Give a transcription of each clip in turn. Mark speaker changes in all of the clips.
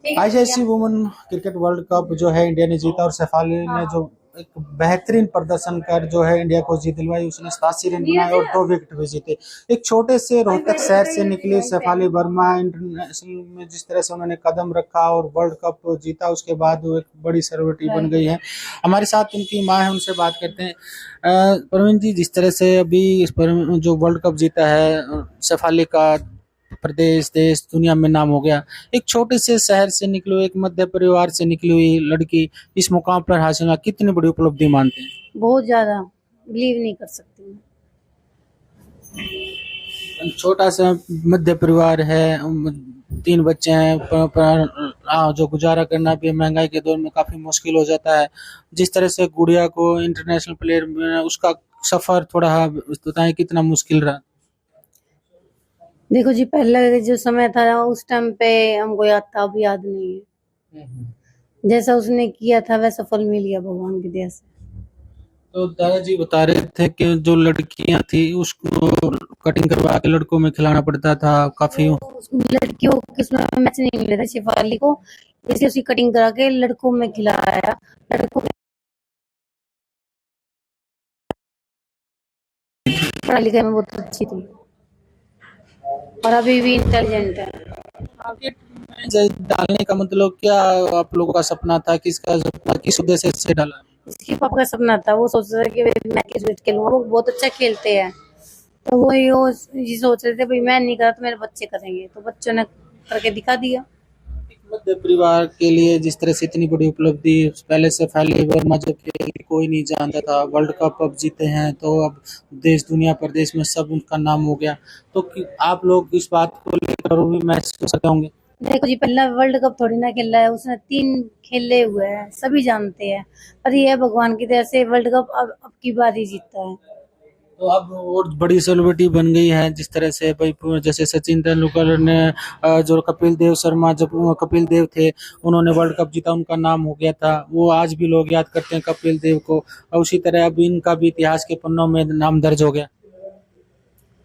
Speaker 1: ICC women cricket world cup जो है India ने जीता और शेफाली ने जो एक बेहतरीन प्रदर्शन कर जो है इंडिया को जीत दिलवाई। उसने 87 रन बनाए और 2 विकेट भी जीते। एक छोटे से रोहतक शहर से निकली शेफाली वर्मा इंटरनेशनल में जिस तरह से उन्होंने कदम रखा और वर्ल्ड कप जीता, उसके बाद वो एक बड़ी सेलिब्रिटी बन गई है। हमारे साथ उनकी माँ है, उनसे बात करते हैं। प्रवीण जी, जिस तरह से अभी जो वर्ल्ड कप जीता है शेफाली का प्रदेश देश दुनिया में नाम हो गया, एक छोटे से शहर से निकली हुई, एक मध्य परिवार से निकली हुई लड़की इस मुकाम पर हासिल होना कितनी बड़ी उपलब्धि मानते हैं?
Speaker 2: बहुत ज्यादा बिलीव नहीं कर सकती हूँ।
Speaker 1: छोटा सा मध्य परिवार है, 3 बच्चे हैं, जो गुजारा करना भी महंगाई के दौर में काफी मुश्किल हो जाता है। जिस तरह से गुड़िया को इंटरनेशनल प्लेयर में उसका सफर थोड़ा बताएं कितना मुश्किल रहा?
Speaker 2: देखो जी, पहले जो समय था उस टाइम पे हमको याद था, अब याद नहीं है। जैसा उसने किया था वैसा फल मिल गया भगवान की दया से।
Speaker 1: तो दादाजी बता रहे थे कि जो लड़कियां थी उसको कटिंग करवा के लड़कों में खिलाना पड़ता था काफी।
Speaker 2: लड़कियों के उसमें मैच नहीं मिले थे शेफाली को, इसलिए उसकी कटिंग करा के लड़कों में खिलाया। लड़कों में पढ़ाई लिखाई में बहुत अच्छी थी और अभी भी इंटेलिजेंट है।
Speaker 1: क्रिकेट में डालने का मतलब क्या आप लोगों का सपना था? किसका सपना, किस उद्देश्य से डाला?
Speaker 2: इसके पापा का सपना था, वो सोच रहे थे कि भाई मैं क्रिकेट खेलूंगा, वो बहुत अच्छा खेलते हैं। तो वो ये सोच रहे थे भाई मैं नहीं करा तो मेरे बच्चे करेंगे, तो बच्चों ने करके दिखा दिया।
Speaker 1: मध्य परिवार के लिए जिस तरह से इतनी बड़ी उपलब्धि, पहले से शेफाली वर्मा जब खेली कोई नहीं जानता था, वर्ल्ड कप अब जीते हैं तो अब देश दुनिया प्रदेश में सब उनका नाम हो गया। तो आप लोग इस बात को लेकर भी महसूस करते होंगे?
Speaker 2: देखो जी, पहला वर्ल्ड कप थोड़ी ना खेला है उसने, 3 खेले हुए हैं, सभी जानते हैं। पर ये भगवान की दया से वर्ल्ड कप अब की बार ही जीता है।
Speaker 1: तो अब और बड़ी सेलिब्रिटी बन गई है जिस तरह से भाई, जैसे सचिन तेंदुलकर ने, जो कपिल देव शर्मा, जब कपिल देव थे उन्होंने वर्ल्ड कप जीता, उनका नाम हो गया था, वो आज भी लोग याद करते हैं कपिल देव को। और उसी तरह अब इनका भी इतिहास के पन्नों में नाम दर्ज हो गया।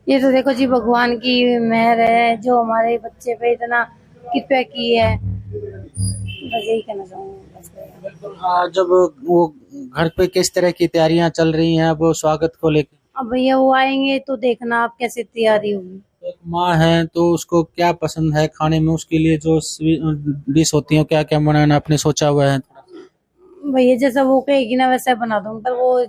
Speaker 2: ये तो देखो जी भगवान की मेहर है जो हमारे बच्चे पे इतना कृपया की है, बस यही कहना चाहूँगी।
Speaker 1: जब वो घर पे किस तरह की तैयारियां चल रही हैं अब स्वागत को लेकर?
Speaker 2: अब भैया वो आएंगे तो देखना आप कैसे तैयारी होगी।
Speaker 1: एक माँ है तो उसको क्या पसंद है खाने में, उसके लिए जो डिश होती है क्या क्या बनाना आपने सोचा हुआ है?
Speaker 2: भैया जैसा वो कहेगी ना वैसा बना दूंगी, पर वो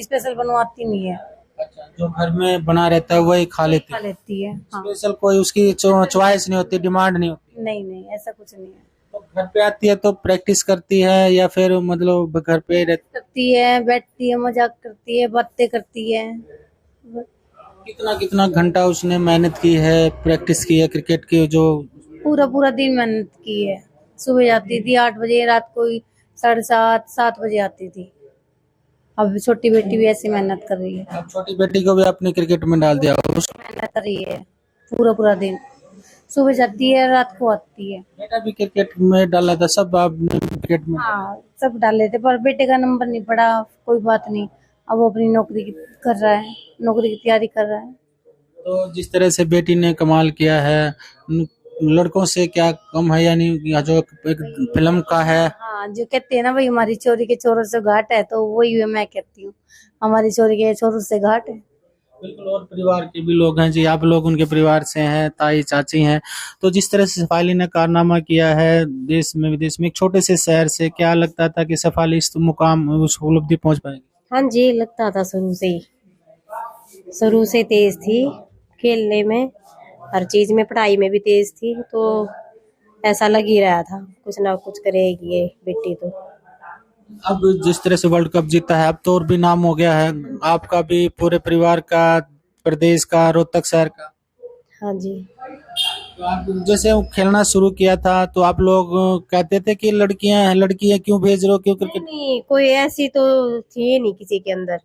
Speaker 2: स्पेशल बनवाती नहीं है।
Speaker 1: अच्छा, जो घर में बना रहता है वही खा लेती
Speaker 2: खा लेती है। हाँ।
Speaker 1: स्पेशल कोई उसकी चॉइस नहीं होती, डिमांड नहीं होती?
Speaker 2: नहीं नहीं, ऐसा कुछ नहीं है।
Speaker 1: तो घर पे आती है तो प्रैक्टिस करती है या फिर मतलब घर पे ही रहती?
Speaker 2: करती है, बैठती है, मजाक करती है, बातें करती है।
Speaker 1: कितना कितना घंटा उसने मेहनत की है, प्रैक्टिस की है क्रिकेट की? जो
Speaker 2: पूरा पूरा दिन मेहनत की है। सुबह जाती थी 8 बजे, रात को 7:30-7 बजे आती थी। अब छोटी बेटी भी ऐसी मेहनत कर रही है।
Speaker 1: अब छोटी बेटी को भी आपने क्रिकेट में डाल दिया?
Speaker 2: मेहनत कर रही है पूरा पूरा दिन, सुबह जाती है, रात को आती है।
Speaker 1: बेटा भी क्रिकेट में डाला था, सब आपने क्रिकेट में?
Speaker 2: हाँ, सब डाले थे, पर बेटे का नंबर नहीं पड़ा, कोई बात नहीं। अब वो अपनी नौकरी कर रहा है, नौकरी की तैयारी कर रहा है।
Speaker 1: तो जिस तरह से बेटी ने कमाल किया है, लड़कों से क्या कम है? यानी जो एक फिल्म का है।
Speaker 2: हाँ, जो कहते हैं ना भाई हमारी चोरी के चोरों से घाट है, तो वही मैं कहती हूँ, हमारी चोरी के चोरों से घाट है।
Speaker 1: बिल्कुल। और परिवार के भी लोग हैं जी, आप लोग उनके परिवार से हैं, ताई चाची हैं। तो जिस तरह से शेफाली ने कारनामा किया है देश में विदेश में, एक छोटे से शहर से, क्या लगता था कि शेफाली इस मुकाम उस उपलब्धि पहुंच पाएगी?
Speaker 3: हाँ जी, लगता था शुरू से तेज थी खेलने में, हर चीज में, पढ़ाई में भी तेज थी, तो ऐसा लग ही रहा था कुछ ना कुछ करेगी ये बेटी तो।
Speaker 1: अब जिस तरह से वर्ल्ड कप जीता है अब तो और भी नाम हो गया है, आपका भी, पूरे परिवार का, प्रदेश का, रोहतक शहर का।
Speaker 3: हाँ जी।
Speaker 1: तो आप जैसे वो खेलना शुरू किया था तो आप लोग कहते थे कि लड़कियां क्यों भेज रहे हो, क्यों क्रिकेट?
Speaker 3: नहीं, कोई ऐसी तो थी नहीं किसी के अंदर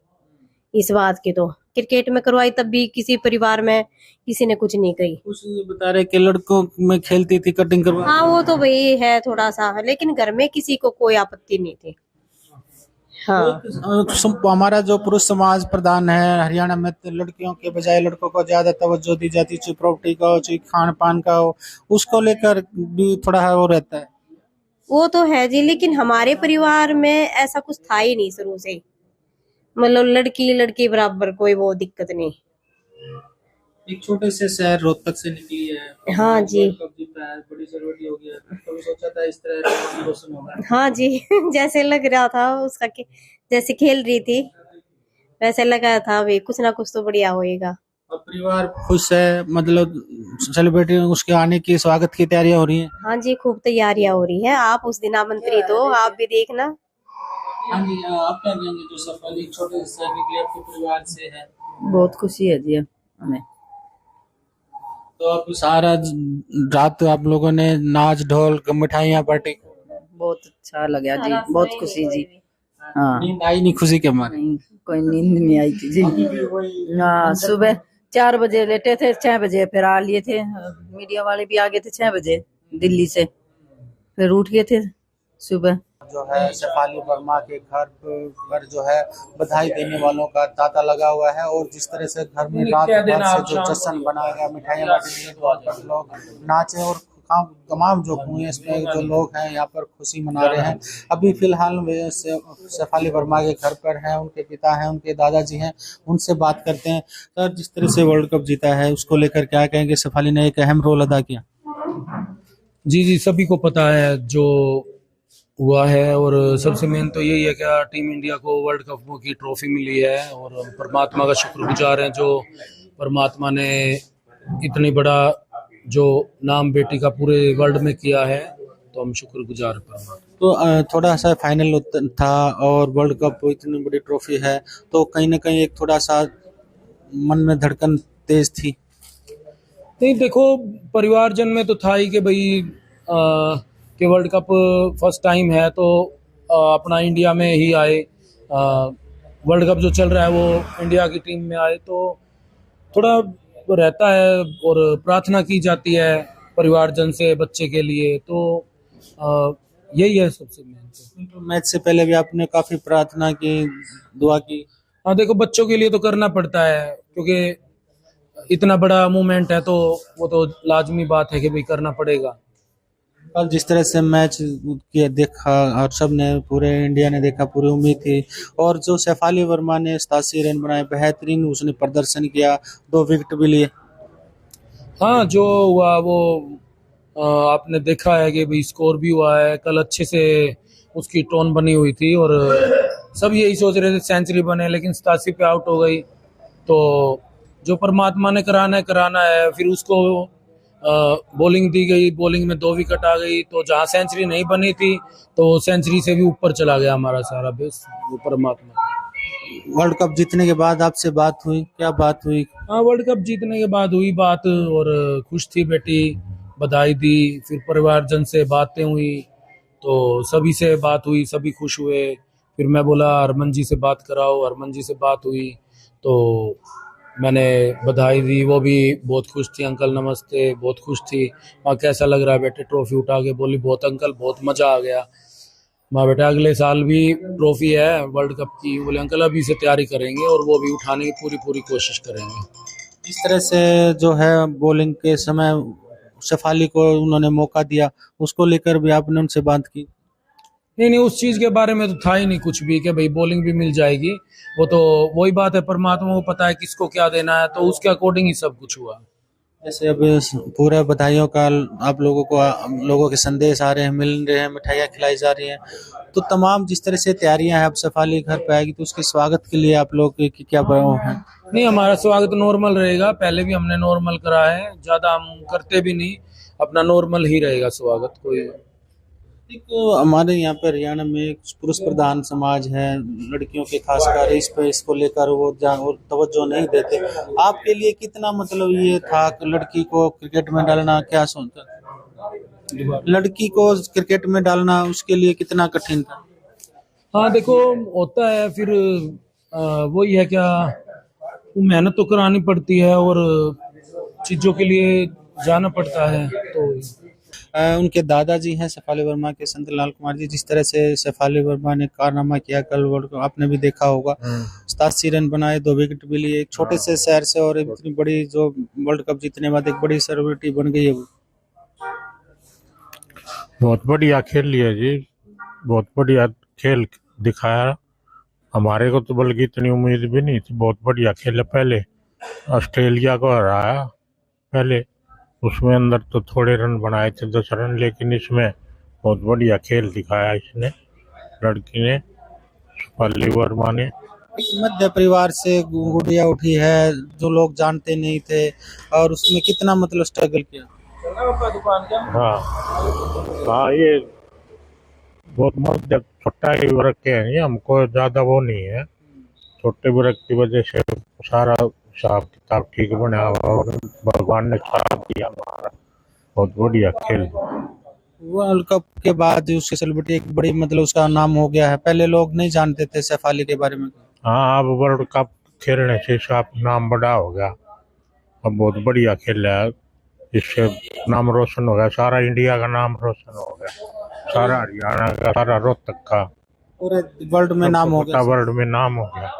Speaker 3: इस बात की, तो क्रिकेट में करवाई तब भी किसी परिवार में किसी ने कुछ नहीं कही।
Speaker 1: कुछ ये बता रहे कि लड़कों में खेलती थी कटिंग करवा।
Speaker 3: हाँ, वो तो भाई है थोड़ा सा, लेकिन घर में किसी को कोई आपत्ति नहीं थी। हाँ।
Speaker 1: हमारा जो पुरुष समाज प्रधान है हरियाणा में, तो लड़कियों के बजाय लड़कों को ज्यादा तवज्जो दी जाती, चाहे प्रॉपर्टी का हो चाहे खान पान का हो, उसको लेकर भी थोड़ा वो रहता है।
Speaker 3: वो तो है जी, लेकिन हमारे परिवार में ऐसा कुछ था ही नहीं शुरू से। मतलब लड़की लड़की बराबर, कोई वो दिक्कत नहीं।
Speaker 1: एक छोटे से शहर रोहतक से निकली है,
Speaker 3: हाँ जी।
Speaker 1: वर्ल्ड कप जीता है, बड़ी सेलिब्रिटी हो गया। कभी सोचा था इस तरह का रोशन होगा?
Speaker 3: हाँ जी जैसे लग रहा था उसका जैसे खेल रही थी वैसे लगा था भाई कुछ ना कुछ तो बढ़िया होएगा।
Speaker 1: और परिवार खुश है, मतलब सेलिब्रिटी उसके आने की, स्वागत की तैयारियां हो रही हैं।
Speaker 3: हाँ जी, खूब तैयारियां हो रही है। आप उस दिन आमंत्रित हो, आप भी देखना।
Speaker 1: हाँ जी, आप क्या कहेंगे जो सफल एक छोटे से शहर के लिए आपके परिवार से है?
Speaker 4: बहुत खुशी है जी हमें।
Speaker 1: तो आप सारा रात आप लोगों ने नाच ढोल मिठाइयाँ पार्टी?
Speaker 4: बहुत अच्छा लगा जी, बहुत खुशी जी। हाँ,
Speaker 1: नींद आई नहीं खुशी के मारे?
Speaker 4: नहीं कोई नींद नहीं आई थी जी। हाँ, सुबह 4 बजे लेटे थे, 6 बजे फिर आ लिए थे। मीडिया वाले भी आ गए थे 6 बजे दिल्ली से, फिर उठ गए थे सुबह।
Speaker 1: जो है शेफाली वर्मा के घर पर जो है बधाई देने वालों का तांता लगा हुआ है, और जिस तरह से घर में रात भर से जो जश्न बनाया गया, मिठाइयाँ बांटी गई, द्वार पर लोग नाचे और तमाम जो कुएं इसमें जो लोग हैं यहाँ पर खुशी मना रहे हैं। अभी फिलहाल वे शेफाली वर्मा के घर पर हैं, उनके पिता हैं, उनके दादाजी हैं, उनसे बात करते हैं। सर, जिस तरह से वर्ल्ड कप जीता है उसको लेकर क्या कहेंगे? शेफाली ने एक अहम रोल अदा किया।
Speaker 5: जी जी, सभी को पता है जो हुआ है, और सबसे मेन तो यही है कि टीम इंडिया को वर्ल्ड कप की ट्रॉफी मिली है, और हम परमात्मा का शुक्रगुजार हैं जो परमात्मा ने इतनी बड़ा जो नाम बेटी का पूरे वर्ल्ड में किया है, तो हम शुक्रगुजार हैं परमात्मा।
Speaker 1: तो थोड़ा सा फाइनल था और वर्ल्ड कप इतनी बड़ी ट्रॉफी है, तो कहीं ना कहीं एक थोड़ा सा मन में धड़कन तेज थी।
Speaker 5: नहीं, देखो, परिवारजन में तो था ही कि भाई कि वर्ल्ड कप फर्स्ट टाइम है, तो अपना इंडिया में ही आए, वर्ल्ड कप जो चल रहा है वो इंडिया की टीम में आए, तो थोड़ा रहता है और प्रार्थना की जाती है परिवारजन से बच्चे के लिए, तो यही है सबसे मेन।
Speaker 1: तो मैच से पहले भी आपने काफी प्रार्थना की, दुआ की?
Speaker 5: हाँ, देखो, बच्चों के लिए तो करना पड़ता है, क्योंकि इतना बड़ा मूवमेंट है, तो वो तो लाजमी बात है कि भाई करना पड़ेगा।
Speaker 1: कल जिस तरह से मैच किया देखा और सब ने, पूरे इंडिया ने देखा, पूरी उम्मीद थी, और जो शेफाली वर्मा ने 87 रन बनाए, बेहतरीन उसने प्रदर्शन किया, 2 विकेट भी लिए।
Speaker 5: हाँ, जो हुआ वो आपने देखा है कि भाई स्कोर भी हुआ है, कल अच्छे से उसकी टोन बनी हुई थी, और सब यही सोच रहे थे सेंचुरी बने, लेकिन 87 पे आउट हो गई। तो जो परमात्मा ने कराना है, फिर उसको बॉलिंग दी गई, बॉलिंग में 2 विकेट आ गई, तो जहाँ सेंचुरी नहीं बनी थी तो सेंचुरी से भी ऊपर चला गया हमारा सारा बेस, वो परमात्मा।
Speaker 1: वर्ल्ड कप जीतने के बाद आपसे बात हुई, क्या बात हुई?
Speaker 5: हाँ, वर्ल्ड कप जीतने के बाद हुई बात, और खुश थी बेटी, बधाई दी, फिर परिवारजन से बातें हुई, तो सभी से बात हुई, सभी खुश हुए। फिर मैं बोला हरमन जी से बात कराओ, हरमन जी से बात हुई, तो मैंने बधाई दी, वो भी बहुत खुश थी। अंकल नमस्ते, बहुत खुश थी। माँ कैसा लग रहा है बेटे ट्रॉफी उठा के? बोली बहुत अंकल, बहुत मजा आ गया। माँ बेटा अगले साल भी ट्रॉफी है वर्ल्ड कप की। बोले अंकल अभी से तैयारी करेंगे और वो भी उठाने की पूरी कोशिश करेंगे।
Speaker 1: इस तरह से जो है बॉलिंग के समय शेफाली को उन्होंने मौका दिया, उसको लेकर भी आपने उनसे बात की?
Speaker 5: नहीं, उस चीज के बारे में तो था ही नहीं कुछ भी कि भाई बॉलिंग भी मिल जाएगी। वो तो वही बात है, परमात्मा को पता है किसको क्या देना है, तो उसके अकॉर्डिंग ही सब कुछ हुआ।
Speaker 1: जैसे अब पूरे बधाइयों का आप लोगों के संदेश आ रहे हैं, मिल रहे हैं, मिठाइयाँ खिलाई जा रही हैं, तो तमाम जिस तरह से तैयारियां हैं, अब शेफाली घर पे आएगी तो उसके स्वागत के लिए आप लोग की क्या है?
Speaker 5: नहीं, हमारा स्वागत नॉर्मल रहेगा, पहले भी हमने नॉर्मल करा है, ज्यादा हम करते भी नहीं, अपना नॉर्मल ही रहेगा स्वागत। कोई
Speaker 1: एक हमारे यहाँ पे हरियाणा में एक पुरुष प्रधान समाज है, लड़कियों के खासकर इसको लेकर वो तवज्जो नहीं देते। आपके लिए कितना मतलब ये था कि लड़की को क्रिकेट में डालना, क्या सोचता? लड़की को क्रिकेट में डालना उसके लिए कितना कठिन था?
Speaker 5: हाँ, देखो, होता है, फिर वही है क्या, मेहनत तो करानी पड़ती है और चीजों के लिए जाना पड़ता है। तो
Speaker 1: उनके दादाजी हैं शेफाली वर्मा के, संत लाल कुमार जी। जिस तरह से शेफाली वर्मा ने कारनामा किया कल वर्ल्ड कप, आपने भी देखा होगा, 87 रन बनाए, 2 विकेट भी लिए, एक छोटे से शहर से, और इतनी बड़ी जो वर्ल्ड कप जीतने के बाद एक बड़ी सेलिब्रिटी बन गई है वो।
Speaker 6: बहुत बढ़िया खेल लिया जी, बहुत बढ़िया खेल दिखाया। हमारे को तो बल्कि इतनी उम्मीद भी नहीं थी, बहुत बढ़िया खेला। पहले ऑस्ट्रेलिया को हराया पहले, उसमें अंदर तो थोड़े रन बनाए थे, 10 रन, लेकिन इसमें बहुत बढ़िया खेल दिखाया इसने, लड़की ने, पाली वर्मा ने।
Speaker 1: एक मध्य परिवार से गुड़िया उठी है जो लोग जानते नहीं थे, और उसमें कितना मतलब स्ट्रगल किया।
Speaker 6: हाँ हाँ, ये बहुत मध्य छोटा ही वर्ग के हैं ये, हमको ज्यादा वो नहीं है। छोटे वर्ग की वजह से सारा हिसाब किताब ठीक बना और भगवान ने साथ दिया हमारा। बहुत बढ़िया खेल।
Speaker 1: वर्ल्ड कप के बाद उसकी सेलिब्रिटी एक बड़ी मतलब उसका नाम हो गया है, पहले लोग नहीं जानते थे सैफ अली के बारे में।
Speaker 6: हाँ, अब वर्ल्ड कप खेलने से इसका नाम बड़ा हो गया, अब बहुत बढ़िया खेल है, इससे नाम रोशन हो गया, सारा इंडिया का नाम रोशन हो गया, सारा हरियाणा का, सारा रोहतक का,
Speaker 1: पूरे वर्ल्ड में नाम हो गया,
Speaker 6: वर्ल्ड में नाम हो गया।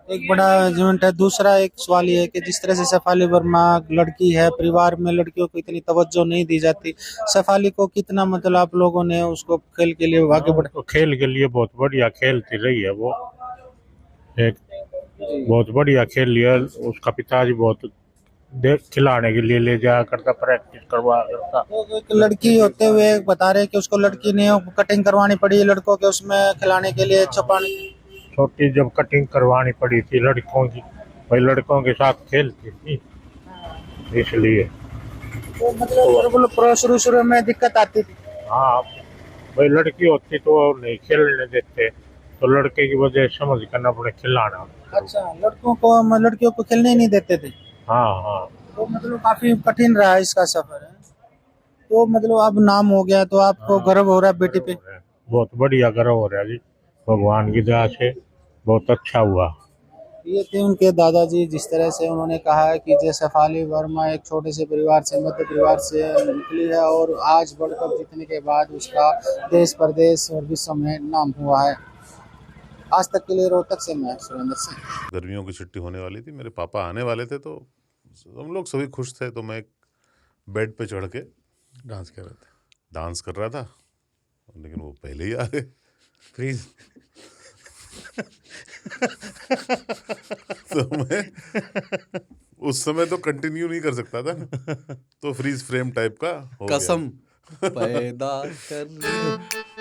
Speaker 1: एक बड़ा अचीवमेंट है। दूसरा एक सवाल ये है कि जिस तरह से सैफ अली वर्मा लड़की है, परिवार में लड़कियों को इतनी तवज्जो नहीं दी जाती, सैफ अली को कितना मतलब आप लोगों ने उसको खेल के लिए आगे बढ़ा।
Speaker 6: तो खेल के लिए बहुत बढ़िया खेलती रही है वो, एक बहुत बढ़िया खेल लिया। उसका पिताजी बहुत देख खिलाने के लिए ले जाया करता, प्रैक्टिस करवा करता।
Speaker 1: तो एक लड़की होते हुए बता रहे कि उसको लड़की ने कटिंग करवानी पड़ी लड़कों के उसमें खिलाने के लिए, छुपाने।
Speaker 6: छोटी जब कटिंग करवानी पड़ी थी लड़कों की, भाई लड़कों के साथ खेलती थी इसलिए।
Speaker 1: तो मतलब शुरू में दिक्कत आती थी।
Speaker 6: हाँ, भाई लड़की होती तो वो नहीं खेलने देते, तो लड़के की वजह से समझ करना पड़े खिलाना।
Speaker 1: अच्छा, लड़कियों को खेलने ही नहीं देते थे।
Speaker 6: हाँ हाँ,
Speaker 1: तो मतलब काफी कठिन रहा इसका सफर है। तो मतलब अब नाम हो गया तो आपको गर्व हो रहा है बेटी पे।
Speaker 6: बहुत बढ़िया गर्व हो रहा है जी, भगवान की दया से बहुत अच्छा हुआ।
Speaker 1: ये थे उनके दादाजी, जिस तरह से उन्होंने कहा है कि जैसे सैफ अली वर्मा एक छोटे से परिवार से, मध्य परिवार से निकली है और आज वर्ल्ड कप जीतने के बाद उसका देश प्रदेश और विश्व में नाम हुआ है। आज तक के लिए रोहतक से मैं सुरेंद्र सिंह।
Speaker 7: गर्मियों की छुट्टी होने वाली थी, मेरे पापा आने वाले थे, तो हम लोग सभी खुश थे, तो मैं बेड पे चढ़ के डांस कर रहा था, लेकिन वो पहले ही आ गए फ्रीज। तो मैं उस समय तो कंटिन्यू नहीं कर सकता था, तो फ्रीज फ्रेम टाइप का हो गया।
Speaker 8: कसम पैदा कर